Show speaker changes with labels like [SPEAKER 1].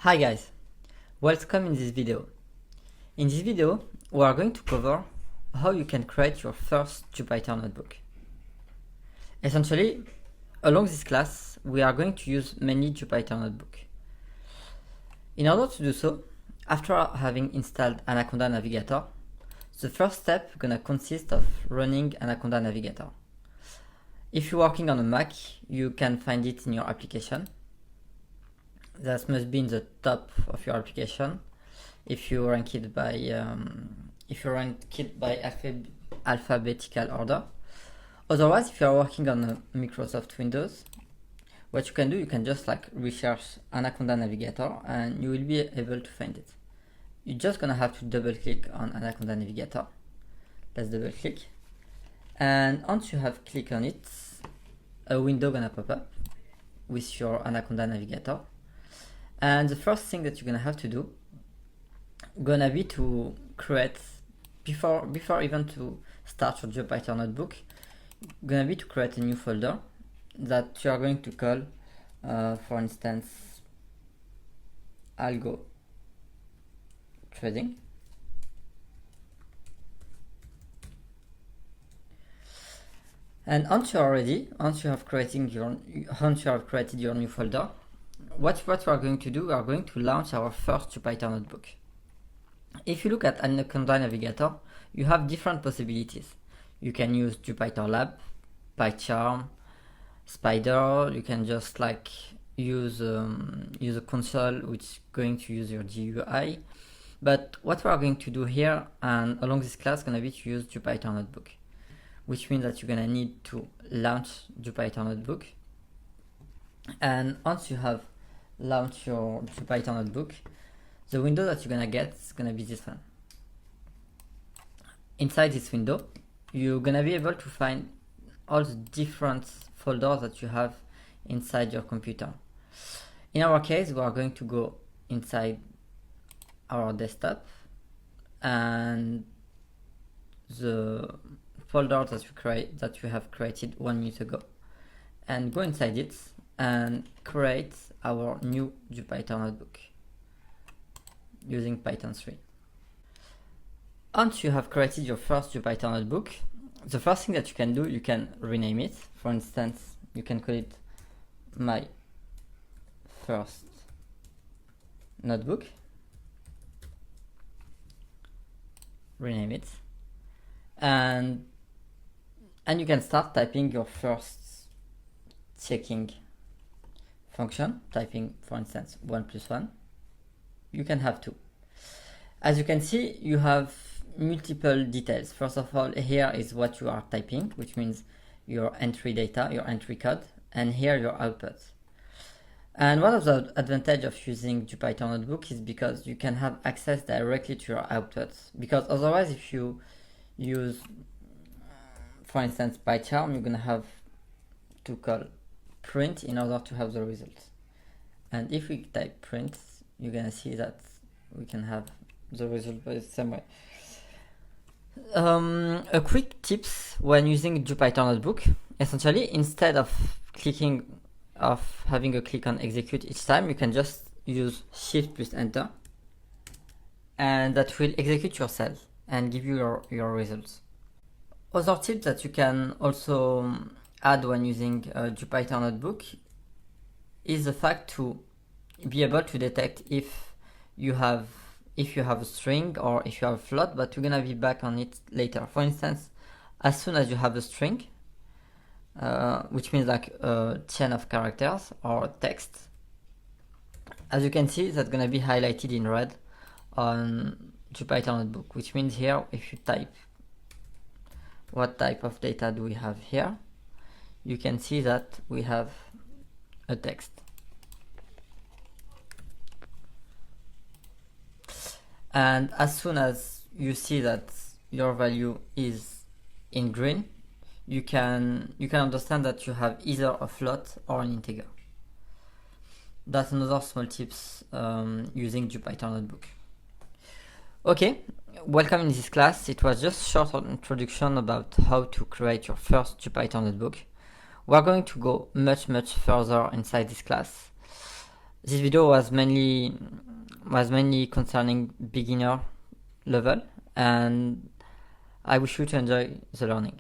[SPEAKER 1] Hi guys, welcome in this video. In this video, we are going to cover how you can create your first Jupyter Notebook. Essentially, along this class, we are going to use mainly Jupyter Notebook. In order to do so, after having installed Anaconda Navigator, the first step is going to consist of running Anaconda Navigator. If you're working on a Mac, you can find it in your application. That must be in the top of your application. If you rank it by alphabetical order. Otherwise, if you are working on a Microsoft Windows, what you can do, you can just research Anaconda Navigator and you will be able to find it. You're just gonna have to double click on Anaconda Navigator. Let's double click. And once you have clicked on it, a window gonna pop up with your Anaconda Navigator. And the first thing that you're gonna have to do gonna be to create, before even to start your Jupyter Notebook, gonna be to create a new folder that you are going to call, for instance, Algo Trading. And once you have created your new folder, what we are going to do, we are going to launch our first Jupyter Notebook. If you look at Anaconda Navigator, you have different possibilities. You can use Jupyter Lab, PyCharm, Spider. You can just use a console which is going to use your GUI. But what we are going to do here and along this class is going to be to use Jupyter Notebook, which means that you're going to need to launch Jupyter Notebook. And once you have launched your Jupyter Notebook, the window that you're gonna get is gonna be this one. Inside this window, you're gonna be able to find all the different folders that you have inside your computer. In our case, we are going to go inside our desktop and the folder that we have created 1 minute ago, and go inside it and create our new Jupyter Notebook using Python 3. Once you have created your first Jupyter Notebook, the first thing that you can do, you can rename it. For instance, you can call it My First Notebook. Rename it. And you can start typing your first checking function, typing for instance 1 + 1. You can have 2. As you can see, you have multiple details. First of all, here is what you are typing, which means your entry data, your entry code, and here your output. And one of the advantages of using Jupyter Notebook is because you can have access directly to your outputs. Because otherwise, if you use, for instance, PyCharm, you're gonna have to call print in order to have the results. And if we type print, you're gonna see that we can have the result by the same way. A quick tips when using Jupyter Notebook: essentially, instead of having a click on execute each time, you can just use Shift + Enter, and that will execute your cells and give you your results. Other tips that you can also add when using Jupyter Notebook is the fact to be able to detect if you have a string or if you have a float, but we're gonna be back on it later. For instance, as soon as you have a string, which means a chain of characters or text, as you can see, that's gonna be highlighted in red on Jupyter Notebook, which means here, if you type what type of data do we have here, you can see that we have a text. And as soon as you see that your value is in green, you can understand that you have either a float or an integer. That's another small tips using Jupyter Notebook. Okay, welcome in this class. It was just a short introduction about how to create your first Jupyter Notebook. We're going to go much further inside this class. This video was mainly concerning beginner level, and I wish you to enjoy the learning.